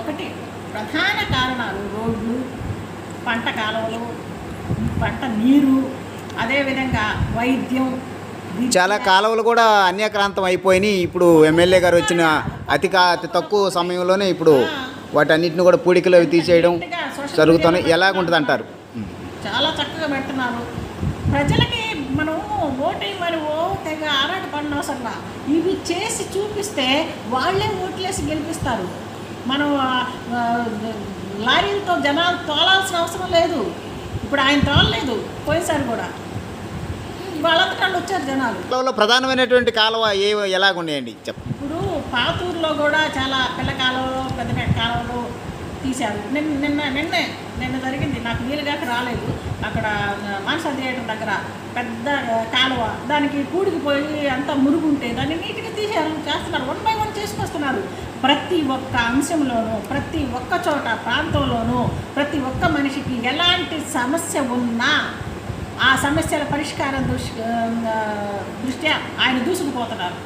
ఒకటి ప్రధాన కారణాలు రోడ్లు, పంట కాలువలు, పంట నీరు, అదేవిధంగా వైద్యం. చాలా కాలువలు కూడా అన్యాక్రాంతం అయిపోయినాయి. ఇప్పుడు ఎమ్మెల్యే గారు వచ్చిన అతి తక్కువ సమయంలోనే ఇప్పుడు వాటన్నిటిని కూడా పూడికలు అవి తీసేయడం జరుగుతున్నాయి. ఎలాగుంటుంది అంటారు? చాలా చక్కగా పెడుతున్నారు. ప్రజలకి మనం ఓటేయమని తెగ ఆరాట పడిన అవసరం, ఇవి చేసి చూపిస్తే వాళ్ళే ఓట్లేసి గెలిపిస్తారు. మనం లారీలతో జనాలు తోలాల్సిన అవసరం లేదు. ఇప్పుడు ఆయన తోలలేదు, పోయినసారి కూడా వాళ్ళంతటా వచ్చారు జనాలు. ప్రధానమైనటువంటి కాలువ ఎలాగున్నాయండి చెప్పండి. ఇప్పుడు పాతూరులో కూడా చాలా పిల్ల కాలువలు, పెద్ద కాలువలు తీశారు. నిన్న జరిగింది, నాకు వీలుగాక రాలేదు. అక్కడ మానస థియేటర్ దగ్గర పెద్ద కాలువ, దానికి కూడికిపోయి అంతా మురుగుంటే దాన్ని నీట్గా చేస్తున్నారు. 1 by 1 చేసుకొస్తున్నారు. ప్రతి ఒక్క అంశంలోనూ, ప్రతి ఒక్క చోట ప్రాంతంలోనూ, ప్రతి ఒక్క మనిషికి ఎలాంటి సమస్య ఉన్నా ఆ సమస్యల పరిష్కారం దృష్ట్యా ఆయన దూసుకుపోతున్నారు.